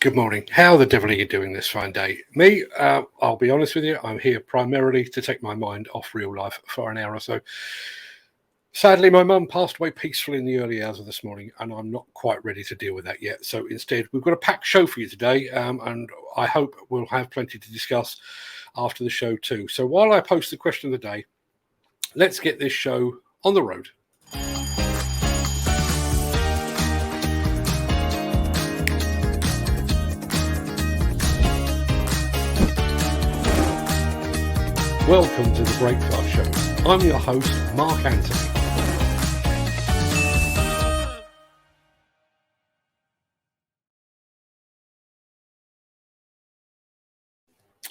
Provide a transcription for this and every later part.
Good morning. How the devil are you doing this fine day? Me, I'll be honest with you, I'm here primarily to take my mind off real life for an hour or so. Sadly, my mum passed away peacefully in the early hours of this morning, and I'm not quite ready to deal with that yet. So instead, we've got a packed show for you today, and I hope we'll have plenty to discuss after the show too. So while I post the question of the day, let's get this show on the road. Welcome to the Breakfast Show. I'm your host, Mark Anthony.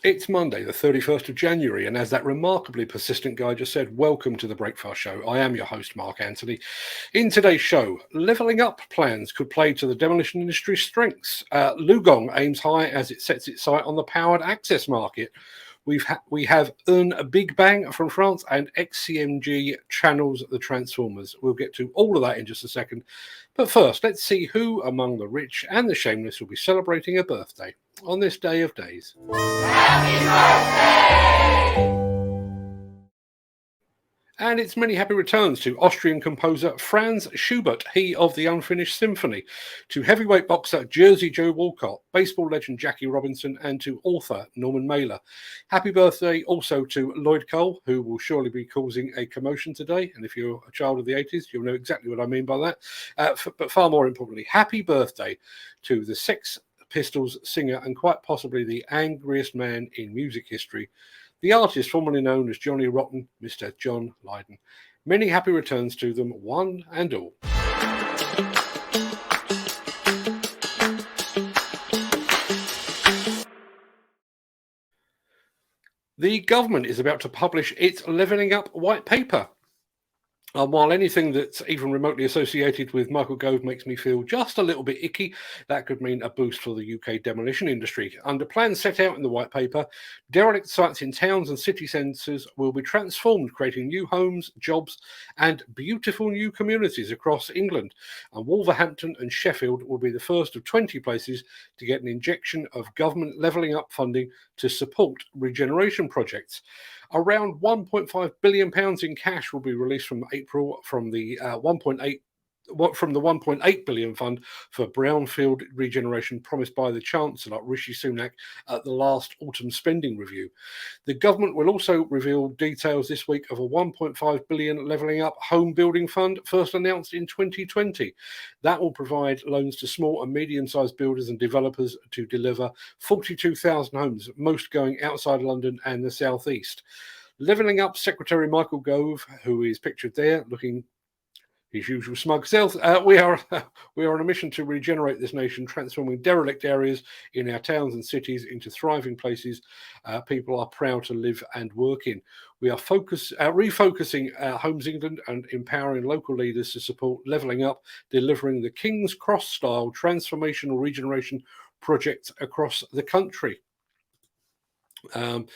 It's Monday, the 31st of January, and as that remarkably persistent guy just said, welcome to the Breakfast Show. I am your host, Mark Anthony. In today's show, levelling up plans could play to the demolition industry's strengths. LiuGong aims high as it sets its sight on the powered access market. We have a Big Bang from France and XCMG channels the Transformers. We'll get to all of that in just a second. But first, let's see who among the rich and the shameless will be celebrating a birthday on this day of days. Happy birthday! And it's many happy returns to Austrian composer Franz Schubert, he of the Unfinished Symphony, to heavyweight boxer Jersey Joe Walcott, baseball legend Jackie Robinson, and to author Norman Mailer. Happy birthday also to Lloyd Cole, who will surely be causing a commotion today. And if you're a child of the 80s, you'll know exactly what I mean by that. But far more importantly, happy birthday to the Sex Pistols singer and quite possibly the angriest man in music history, the artist formerly known as Johnny Rotten, Mr. John Lydon. Many happy returns to them, one and all. The government is about to publish its Levelling Up white paper. While anything that's even remotely associated with Michael Gove makes me feel just a little bit icky, that could mean a boost for the UK demolition industry. Under plans set out in the white paper, derelict sites in towns and city centres will be transformed, creating new homes, jobs and beautiful new communities across England. And Wolverhampton and Sheffield will be the first of 20 places to get an injection of government levelling up funding to support regeneration projects. Around £1.5 billion in cash will be released from April from the 1.8 billion fund for brownfield regeneration promised by the Chancellor Rishi Sunak at the last autumn spending review. The government will also reveal details this week of a 1.5 billion levelling up home building fund first announced in 2020. That will provide loans to small and medium-sized builders and developers to deliver 42,000 homes, most going outside London and the southeast. Levelling Up Secretary Michael Gove, who is pictured there looking his usual smug self. We are on a mission to regenerate this nation, transforming derelict areas in our towns and cities into thriving places people are proud to live and work in. We are refocusing Homes England and empowering local leaders to support levelling up, delivering the King's Cross-style transformational regeneration projects across the country. I'm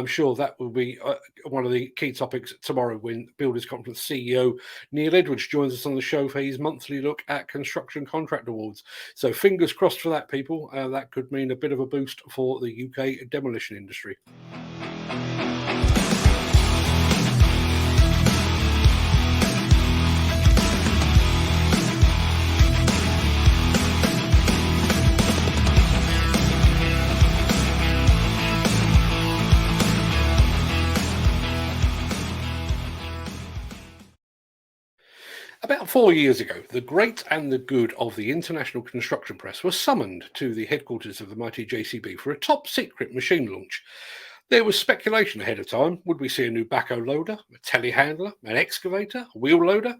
sure that will be one of the key topics tomorrow when Builders Conference CEO Neil Edwards joins us on the show for his monthly look at construction contract awards. So fingers crossed for that, people. That could mean a bit of a boost for the UK demolition industry. About 4 years ago, the great and the good of the international construction press were summoned to the headquarters of the mighty JCB for a top-secret machine launch. There was speculation ahead of time. Would we see a new backhoe loader, a telehandler, an excavator, a wheel loader?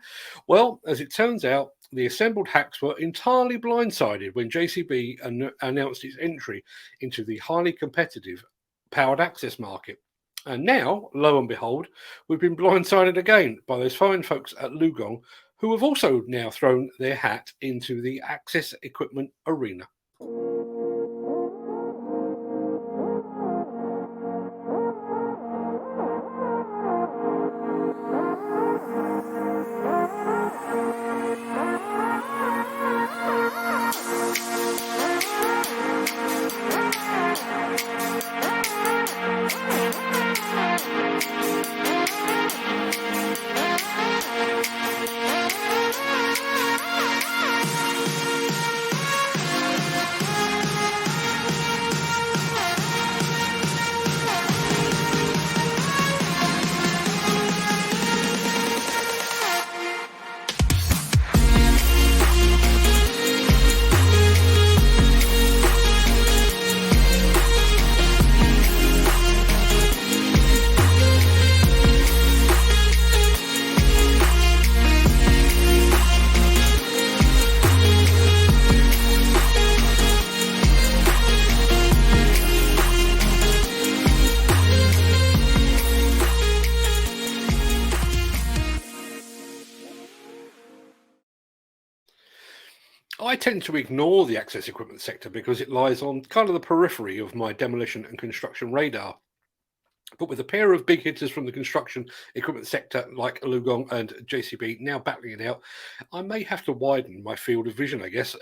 Well, as it turns out, the assembled hacks were entirely blindsided when JCB announced its entry into the highly competitive powered access market. And now, lo and behold, we've been blindsided again by those fine folks at LiuGong, who have also now thrown their hat into the access equipment arena. I tend to ignore the access equipment sector because it lies on kind of the periphery of my demolition and construction radar. But with a pair of big hitters from the construction equipment sector like LiuGong and JCB now battling it out, I may have to widen my field of vision, I guess.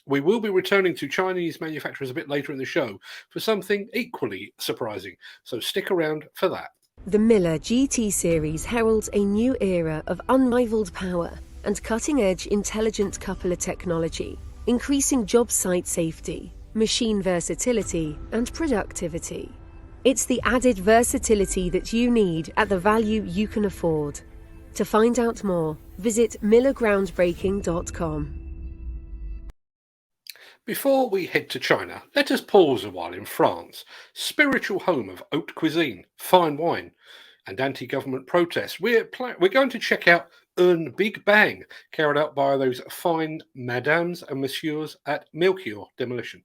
We will be returning to Chinese manufacturers a bit later in the show for something equally surprising, so stick around for that. The Miller GT series heralds a new era of unrivaled power and cutting-edge intelligent coupler technology, increasing job site safety, machine versatility, and productivity. It's the added versatility that you need at the value you can afford. To find out more, visit millergroundbreaking.com. Before we head to China, let us pause a while in France, spiritual home of haute cuisine, fine wine, and anti-government protests. We're going to check out Un Big Bang, carried out by those fine madames and messieurs at Melchiorr Demolition.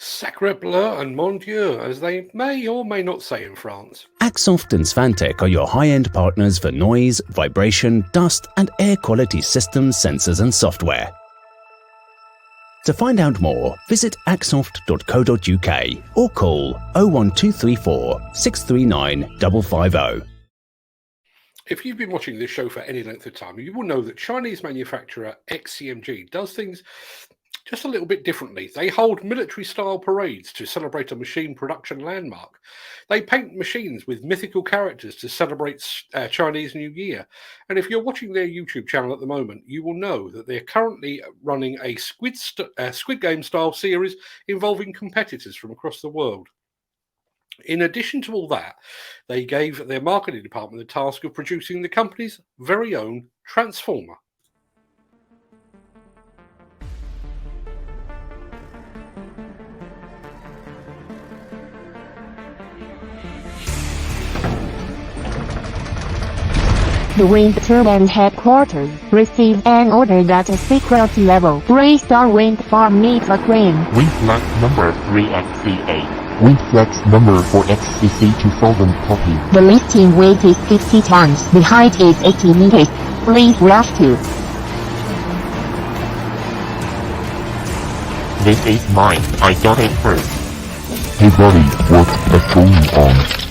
Sacre bleu and mon Dieu, as they may or may not say in France. Axoft and Svantec are your high-end partners for noise, vibration, dust and air quality systems, sensors and software. To find out more, visit axoft.co.uk or call 01234 639 550. If you've been watching this show for any length of time, you will know that Chinese manufacturer XCMG does things just a little bit differently. They hold military-style parades to celebrate a machine production landmark. They paint machines with mythical characters to celebrate Chinese New Year. And if you're watching their YouTube channel at the moment, you will know that they're currently running a Squid Game-style series involving competitors from across the world. In addition to all that, they gave their marketing department the task of producing the company's very own Transformer. The wind turbine headquarters received an order that a security level 3-star wind farm needs a crane. Wind flag number 3XCA. Wind flags number 4XCC 2000 copy. The lifting weight is 50 tons. The height is 80 meters. Please rush to. This is mine. I got it first. Hey buddy, what's going on?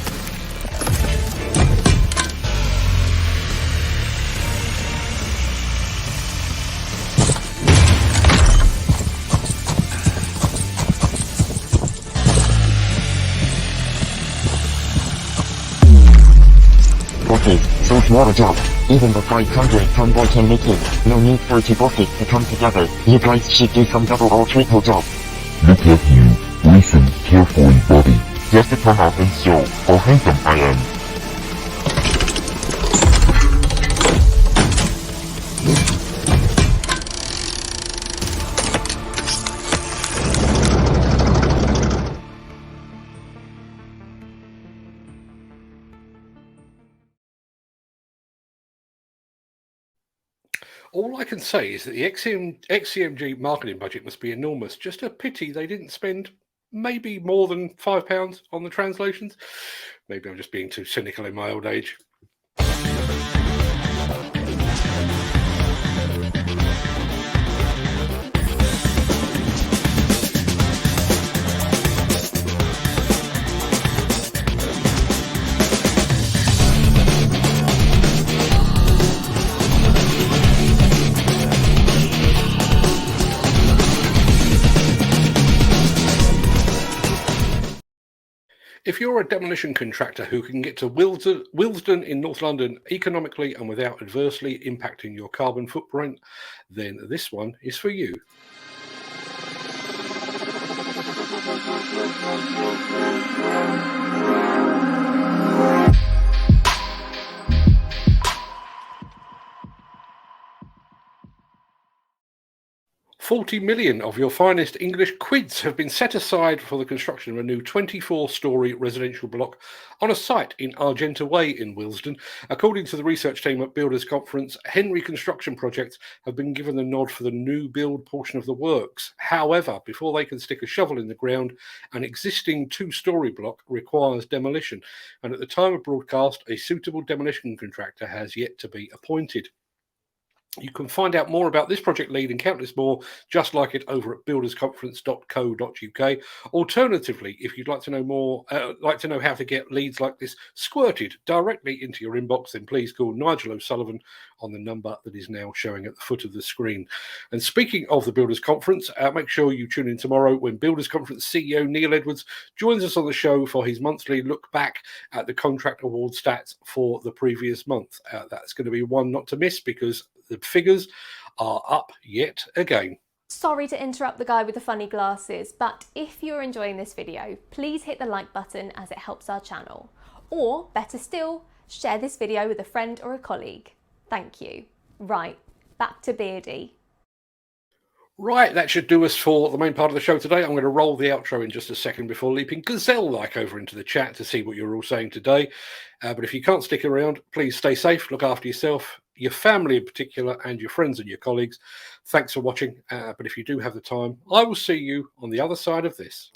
Okay, so it's not a job. Even the 500-ton boy can make it. No need for two bosses to come together. You guys should do some double or triple job. Look at you. Listen carefully, buddy. Just to come out and show how handsome I am. All I can say is that the XCMG marketing budget must be enormous. Just a pity they didn't spend maybe more than £5 on the translations. Maybe I'm just being too cynical in my old age. If you're a demolition contractor who can get to Willesden in North London economically and without adversely impacting your carbon footprint, then this one is for you. £40 million of your finest English quids have been set aside for the construction of a new 24-storey residential block on a site in Argenta Way in Willesden. According to the research team at Builders Conference, Henry Construction Projects have been given the nod for the new build portion of the works. However, before they can stick a shovel in the ground, an existing 2-storey block requires demolition. And at the time of broadcast, a suitable demolition contractor has yet to be appointed. You can find out more about this project lead and countless more just like it over at buildersconference.co.uk. Alternatively, if you'd like to know more, how to get leads like this squirted directly into your inbox, then please call Nigel O'Sullivan on the number that is now showing at the foot of the screen. And speaking of the Builders Conference, make sure you tune in tomorrow when Builders Conference CEO Neil Edwards joins us on the show for his monthly look back at the contract award stats for the previous month. That's going to be one not to miss because the figures are up yet again. Sorry to interrupt the guy with the funny glasses, but if you're enjoying this video, please hit the like button as it helps our channel. Or, better still, share this video with a friend or a colleague. Thank you. Right, back to Beardy. Right, that should do us for the main part of the show today. I'm going to roll the outro in just a second before leaping gazelle-like over into the chat to see what you're all saying today. But if you can't stick around, please stay safe, look after yourself, your family in particular, and your friends and your colleagues. Thanks for watching. But if you do have the time, I will see you on the other side of this.